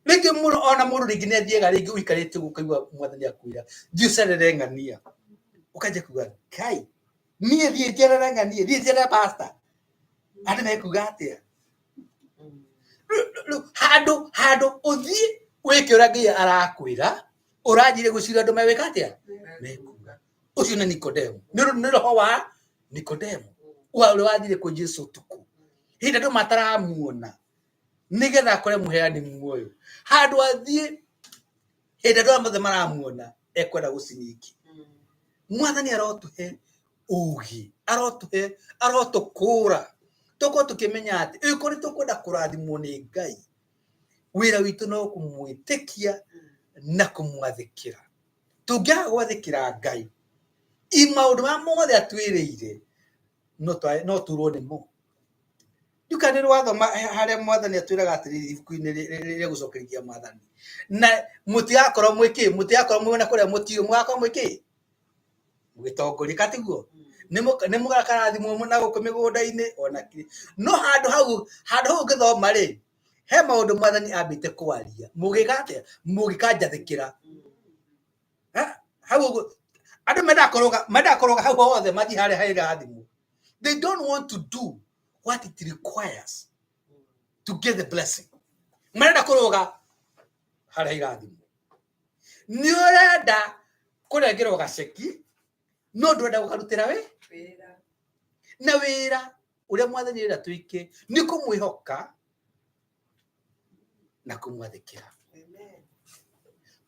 Rĩngĩ ona mũndũ rĩngĩ nĩ athiĩga rĩngĩ ũikarĩte ũkaigua Mwathani akwĩra thiĩ ũcerere ng'ania ũkanjia kuga Ngai niĩ thiĩ njerere ng'ania thiĩ njerere pastor andũ mekuga atĩa handũ ũthiĩ wĩke ũrĩa Ngai arakwĩra ũranjĩrĩria gwĩciria andũ mewĩka atĩa mekuga. Ũcio nĩ Nikodemo nĩ roho wa Nikodemo ũrĩa wathire kwĩ Jesu ũtukũ hĩndĩ andũ mataramuona nĩgetha akore mũheani muoyo handũ athiĩ hĩndĩ andũ othe maramuona ekwenda gũciniki. Mwathani arotũhe ũũgĩ arotũkũra tũkorwo tũkĩmenya atĩ ĩkorwo nĩ tũkwenda kũrathimwo nĩ Ngai wĩra witũ no kũmwĩtĩkia na kũmwathĩkĩra. Tũngĩaga gwathĩkĩra Ngai maũndũ marĩa mothe atwĩrĩire no turwo nĩmo. Ndukanĩ wathoma harĩa Mwathani atwĩraga atĩrĩrĩ ibuku-inĩ rĩa gũcokerithia Mwathani na mũtigakorwo mwĩna kũrĩa mũtirũ mũgakorwo mwĩkĩ mũgĩtongoria katiguo nĩ mũgakarathimwo na gũkũ mĩgũnda-inĩ ona kĩ no handũ hau ngĩthoma rĩ he maũndũ Mwathani ambĩte kwaria mũgĩka atĩa mũgĩkanjathĩkĩra hau andũ mendakorwo hau hothe mathiĩ harĩa harĩ irathimo. They don't want to do what it requires to get the blessing. Marenda kũrũga harĩa irathimo. Nĩ ũrenda kũrengerwo gaceki no ndũrenda gũkarutĩra wĩra na wĩra ũrĩa Mwathani arenda twĩke nĩ kũmwĩhoka na kũmwathĩkĩra.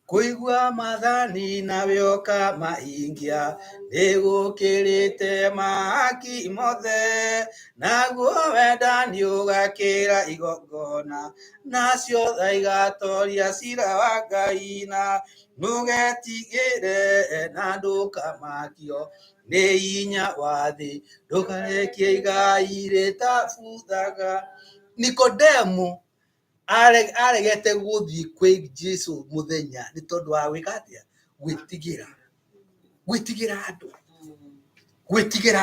Kũigua Mwathani na wĩhoka mahingia nĩ gũkĩrĩte mahaki mothe naguo wenda nĩ ũgakĩra igongona nacio tha igatoria cira wa Ngai na ndũgetigĩre na ndũkamakio nĩ hinya wa thĩ ndũkarekie igai rĩtabuthaga. Nikodemo aregete gũthiĩ kwĩ Jesu mũthenya nĩ tondũ wa gwĩka atĩa gwĩtigĩra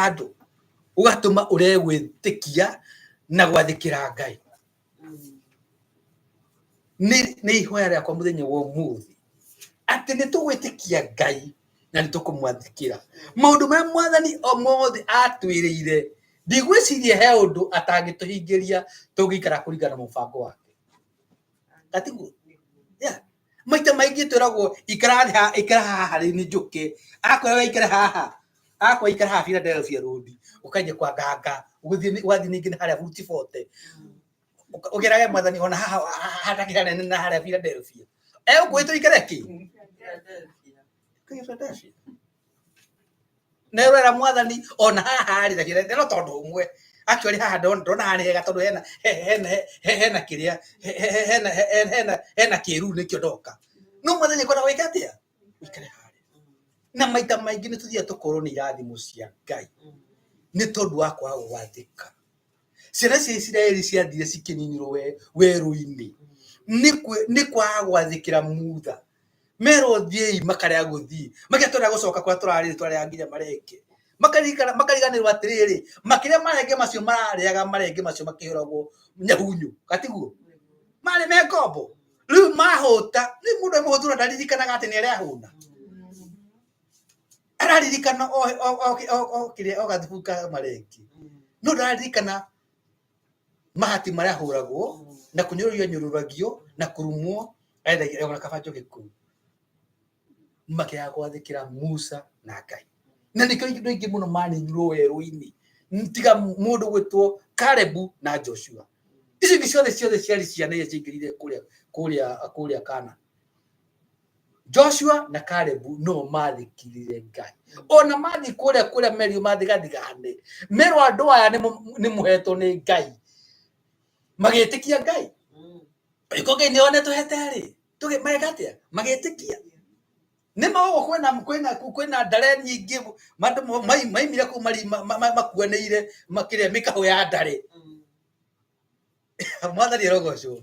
andũ ũgatũma ũregwĩtĩkia na gwathĩkĩra Ngai. Nĩ ihoya rĩakwa mũthenya wa ũmũthĩ atĩ nĩ tũgwĩtĩkia Ngai na nitukumwathikira maundu ma mwathani omothe atwirire ndigwicirie he undu atangituhingiria tugikara kuringana mubango wake gatiguo maita maingi twiragwo ikara haha ni njuke akwa ikara haha Philadelphia Road ukanje kwa ganga wathi ningi haria Route 40 ugerage mwathani ona haha hatakirane na haria Philadelphia ukwitwo ikare ki Philadelphia nero mwathani ona haha ari na kire no tondu umwe actually haha ndona hani hega tondu hena kiria hena kiru nikio ndoka no mwathani kona wika atia wikare hari na maita maingi ni tuthia tukorwo ni irathimo cia Ngai ni tondu wa kwa gwathika ciana cia Isiraeli ciathire cikininirwo weru-ini ni kwa gwathikira mutha mero thiei makaria guthii magetona gucoka kwa turari twaria nginya marenge makariganirwo atiriri makiria marenge macio marariaga marenge macio makihuragwo nyahunyu gatiguo mari me ngombo riu mahuta ni mundu muhuthura ndaririkanaga ati ni aria huna araririkana kiria gathuka marenge no ndaririkana mahati maria huragwo na kunyururagio na kurumwo aenda ona kabanjo giku makia gwathikira Musa na Ngai na nikio indu ingi muno maninirwo weru-ini ntiga mundu gwitwo Kalebu na Joshua icio ngi ciothe ciari ciana iria ciingirire kuria Kana Joshua na Kalebu no mathikirire Ngai ona mathi kuria Merio mathigathigane mero andu aya ni muhetwo ni Ngai magetikia Ngai iko Ngai ni one tuhete ari tuge magatia magetikia ni mago kwena ndare nyingi mandu maimira ku mari makuaneire makire mikaho ya ndare mwathani rogocwo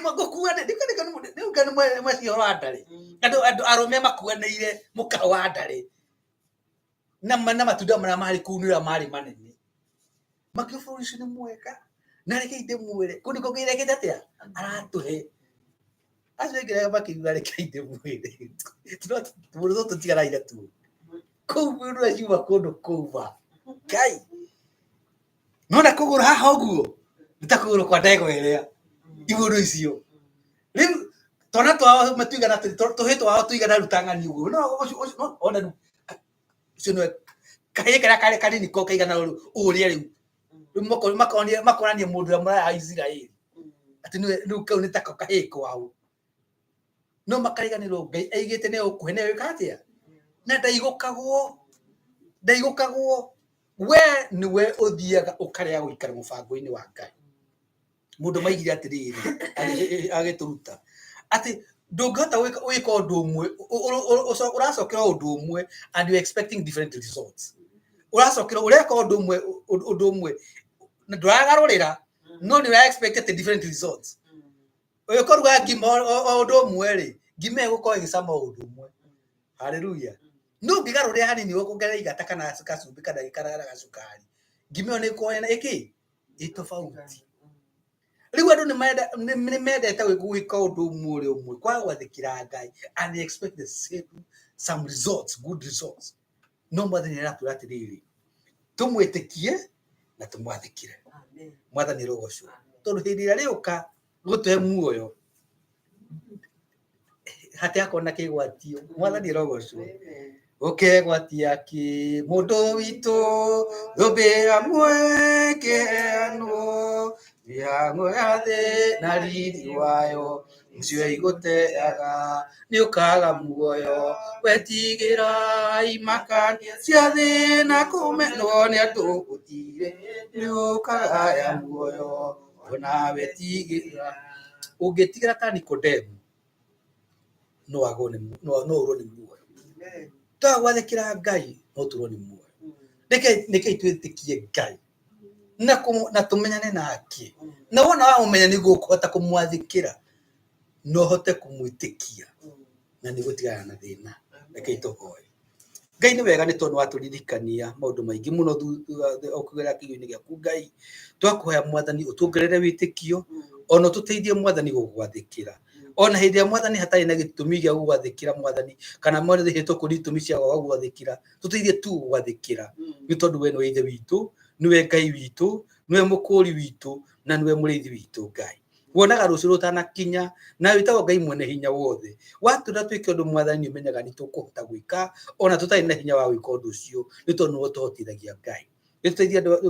magokuane ndikani mweci wa ndare andu arume makuaneire mukaho wa ndare na matunda mara mari kunira mari manene makifurishi ni mweka na reke inde mwere kuniko ngireke atia aratuhe azoigire bakiuga reke inde mwere tuno tutigara ira tu kuuru ajiwa kundu kuva Ngai nona kugura haha uguo nitakugura kwa ndego iria iguru icio riu tona twao matuigana tuhitwo wao tuigana rutangani uguo no ona sino kahe kara kanini ko kaigana uria riu makonania mundu amara Israeli ati riu kau ni tako kahiko wao no makariganirwo Ngai aigite ne ukuhe ne wikatia na ndaigukagwo we niwe uthiaga ukaria guikara mubango-ini wa Ngai mundu maigire atiriri agituruta ati ndungihota wika undu umwe uracokera undu umwe and you expecting different results uracokera ureka undu umwe nduragarurira no ni expected different results oyo koruga ngima undu umwe ri ngima gukorwo igisama undu umwe haleluya no ngigarurira hanini ukongerera igata kana kacumbi kana gikara gacukari ngima ni kuona iki itofauti riu andu ni mendete gwika undu umwe kwa gwathikira Ngai and they expect the same some results good results no mwathani aratu atiriri tumwitikie na tumwathikire mwathani rogocwo tondu hindi ria riuka gutuhe muoyo hati akona kigwatio mwathani rogocwo ukegwatia ki mundu witu thumbi amwe kiheanwo yango yathe na riri wayo mucio iguteaga ni ukaga muoyo wetigira imakania cia thina kumenwo ni andu gutire ni ukaga ya muoyo ona wetigira ungitigira ta Nikodemu no agone no urone muoyo ta gwathikira Ngai no turone muoyo nike twitikie Ngai na tumenyane nake na wona wa umenya ni gukuhota kumwathikira no hote kumwitikia na ni gutigana na thina nike tuhoye Ngai ni wega ni tondu waturirikania maundu maingi muno okugira kiyo-ini giaku Ngai twakuhoya mwathani utuongerere witikio ono tuteithie mwathani gugwathikira ona hindi ya mwathani hatari na gitumi gya gugwathikira mwathani kana mwathani hito kuri itumi cia gugwathikira tuteithie tu gugwathikira ni tondu we no ithe witu niwe Ngai witu niwe mukuri witu na niwe murithi witu Ngai wonaga rucio rutanakinya na witagwo Ngai mwene hinya wothe watunda twike undu mwathani umenyaga ni tukuhota gwika ona tutari na hinya wa gwika undu ucio ni tondu no tuhotithagia Ngai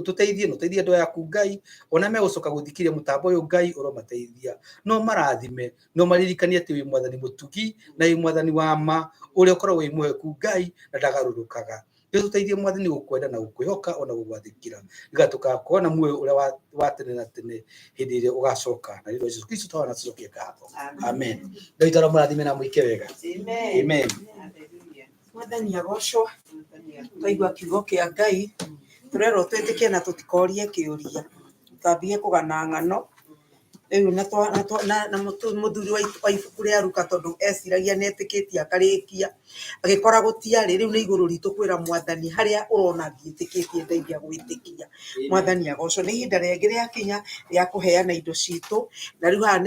tuteithie ndo yaku Ngai ona me gucoka guthikiria mutambo uyu Ngai uromateithia no marathime no maririkanie ati wi mwathani mutugi na wi mwathani wa ma uria ukoragwo wi mweku Ngai na ndagarurukaga tuteithie mwathani gukwenda na gukwihoka ona gugwathikira igatukakorwo muoyo uria wa tene na tene hindi iria ugacoka na ndo Yesu Kristo twana tucokie ngatho amen ndaitara murathime na muike wega amen mwathani agocwo twaigua kiugo kia Ngai turero twitikie na tutikorie kiuria twambie kugana ng'ano riu na muthuri wa ibuku ria Luka tondu eciragia netikitie akarikia agikora gutiari riu ni iguru ritu kwira mwathani haria urona thiitikitie ndeithia gwitikia mwathani agocwo ni ihinda ringi ria kinya ria kuheana indo citu na riu haha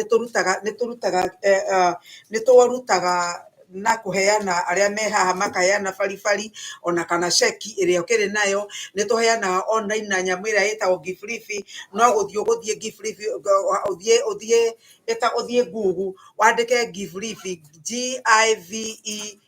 niturutaga na kuheana aria me haha makaheana baribari ona kana ceki iria ukiri nayo ni tuheana online na nyamu iria itagwo Giflifi no guthie Giflifi uthie Google wandike Giflifi GIVELFY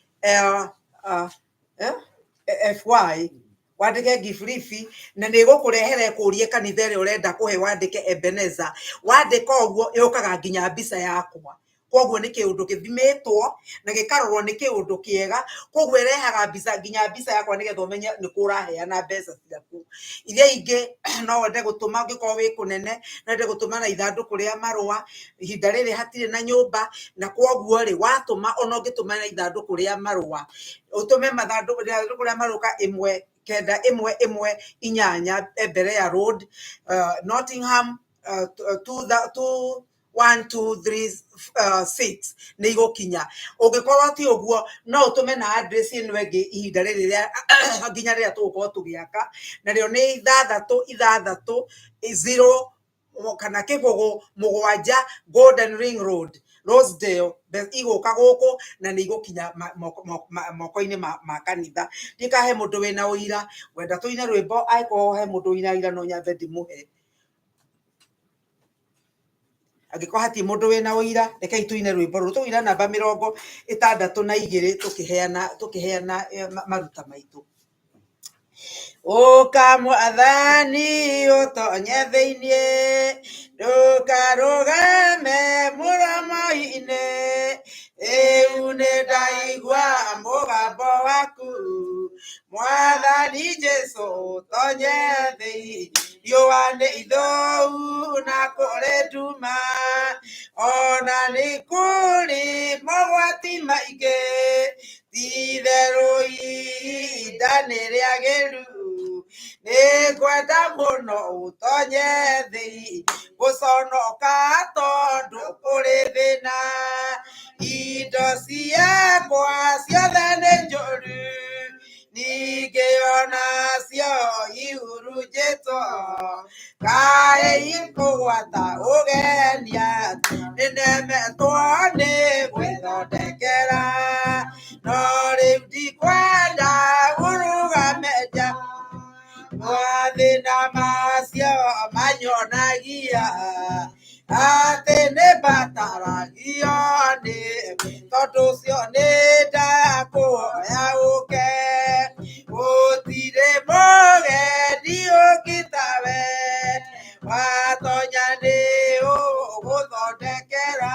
wandike Giflifi na ni gukurehere kurie kanitha ire urenda kuhe wandike Ebenezer wandika uguo yukaga nginya mbica yakwa koguo ni kiundu githimitwo na gikarorwo ni kiundu kiega koguo irehaga mbica nginya mbica yakwa nigetha umenye ni kuraheana mbeca ciaku iria ingi no wende gutuma ngikorwo wi kunene no wende gutuma na ithanduku ria marua ihinda riri hatire na nyumba na koguo ri watuma ona ngituma na ithanduku ria marua utume mathanduku ria maruka 191 Eberea Road Nottingham 123 ni igukinya ungikorwo ti uguo no utume na address ino ingi ihinda riri ria nginya ria tugukorwo tugiaka na rio ni 630 kana kibugu 7 Golden Ring Road Rosedale iguka guku na ni igukinya moko-ini ma kanitha ndikahe mundu wina uira wenda tuine rwimbo aiko he mundu wina uira no nyambe ndimuhe agiko hati mundu wina uira reke tuine rwimbo ru tuira namba 62 tukiheana maruta maitu Oka mwathani utonye thiinie ndukarugame muromo-ini riu ni ndaigua mugambo waku mwathani Jesu utonye thii riua ni ithuu na kuri nduma ona ni kuri mogwati maingi titheru ihinda ni riagiru ni ngwenda muno utonye thii guconoka tondu kuri thina indo ciakwa ciothe ni njuru ningiona cio ihurunjitwo kaĩ ikũgwata ũgenia nĩnemetwo nĩ gwĩthondekera no rĩu ndikwenda ũrũgame nja mathĩna macio manyonagia atĩ nĩmbataragio nĩ tondũ ũcio nĩndakũhoya ũke gũtirĩ mũgeni ũngĩ tawe watonya nĩ ũgũthondekera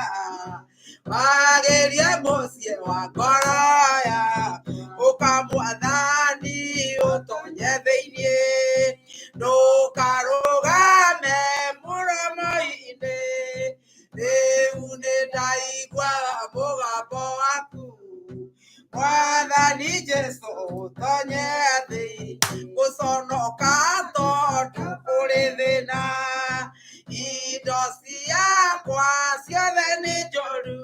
wageria mũciĩ wa ngoro ũka mwathani ũtonye thĩinĩ ndũkarũgame mũromo-inĩ rĩu nĩndaigua mũgambo waku mwathani Jesu ũtonye thĩ gũconoka tondũ kũrĩ thĩna indo ciakwa ciothe nĩ njũru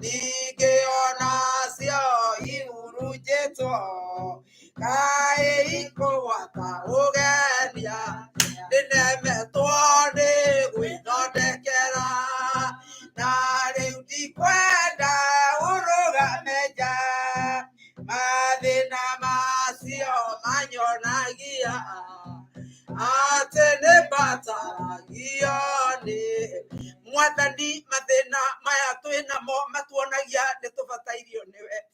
ningĩ onacio ihurunjĩtwo kaĩ ikũgwata ũgenia nĩnemetwo nĩ gwĩthondekera na rĩu mwathani mathina maya twina mo matuonagia nitubataithio niwe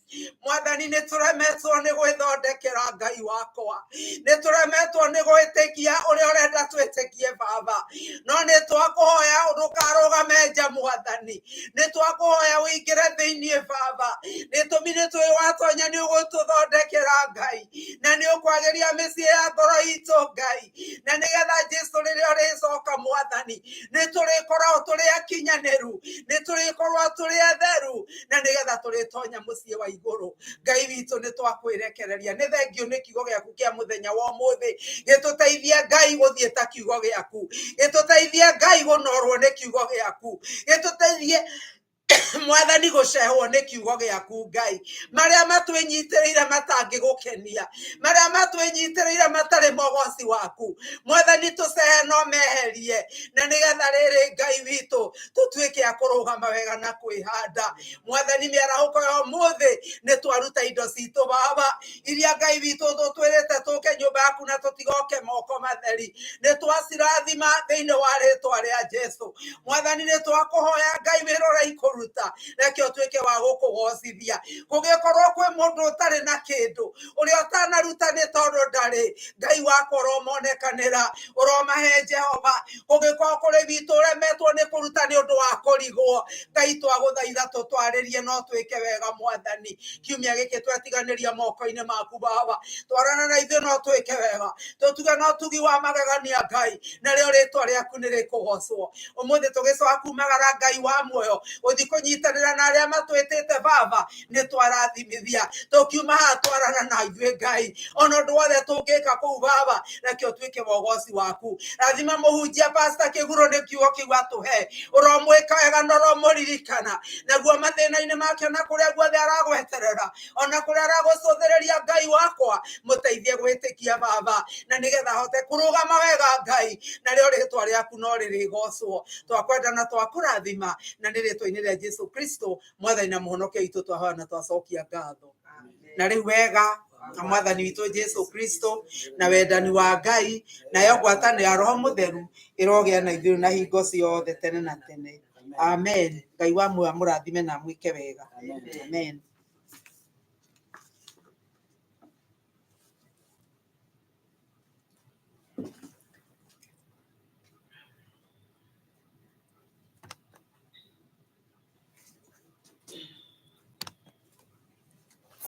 mwathani nituremetwo ni gwithondekera ngai wakwa nituremetwo ni gwitikia uria urenda twitikie baba no nitwakuhoya ndukarugame nja mwathani nitwakuhoya wingire thiini baba nitumire twi watonya ni ugututhondekera ngai na ni ukwagiria micii ya ngoro itu ngai na nigetha Jesu riria ricoka mwathani niturikorwo turi akinyaniru niturikorwo turi atheru na nigetha turitonya mucii wa iguru ngai witu nitwakwirekereria ni thengio ni kiugo giaku kia muthenya wa umuthi gituteithia ngai guthie ta kiugo giaku gituteithia ngai gunorwo ni kiugo giaku gituteithie mwathani gucehwo ni kiugo giaku ngai maria matwinyitirire matangigukenia maria matwinyitirire matari mogoci waku mwathani tucehe no meherie na nigetha riri ngai witu tutuike akurugama wega na kwihanda mwathani miarahuko ya umuthi ni twaruta indo citu baba iria ngai witu tutwirite tuke nyumba yaku na tutigoke moko matheri ni twacirathima thiini wa ritwa ria Jesu mwathani ni twakuhoya ngai wirora ikuruta rekio twike wa gukugocithia kugikorwo kwi mundu utari na kindu uria utanaruta ni tondu ndari ngai wakwa uromonekanira uromahe Jehova kugikorwo kuri bitu uremetwo ni kuruta ni undu wa kurigwo ngai twaguthaitha tutwaririe no twike wega mwathani kiumia giki twetiganiria moko-ini maku baba twarana na ithuĩ no twike wega tutuge no tugi wa magegania ngai na rio ritwa riaku ni rikugocwo umuthi tugicoka kumagara ngai wa muoyo uthi kunyitanira na aria matwitite baba ni twarathimithia tukiuma ha twarana na ithuĩ ngai ona ndu wothe tungika kuu baba rekio twike mogoci waku rathima muhunjia pastor Kiguru ni kiugo kiu atuhe uromwika wega na uromuririkana naguo mathina-ini make na kuria guothe aragweterera ona kuria aragucuthiriria ngai wakwa muteithie gwitikia baba na nigetha hote kurugama wega ngai na rio ritwa riaku no ririgocwo twakwenda na twakurathima na ni ritwa-ini ria Jesu Kristo mwathani na muhonokia witu twahoya na twacokia ngatho na riu wega na mwathani witu Jesu Kristo na wendani wa ngai na yo ngwatanĩro ya roho mutheru irogia na ithuĩ na hingo ciothe tene na tene amen ngai wa muoyo amũrathime na mwĩke wega amen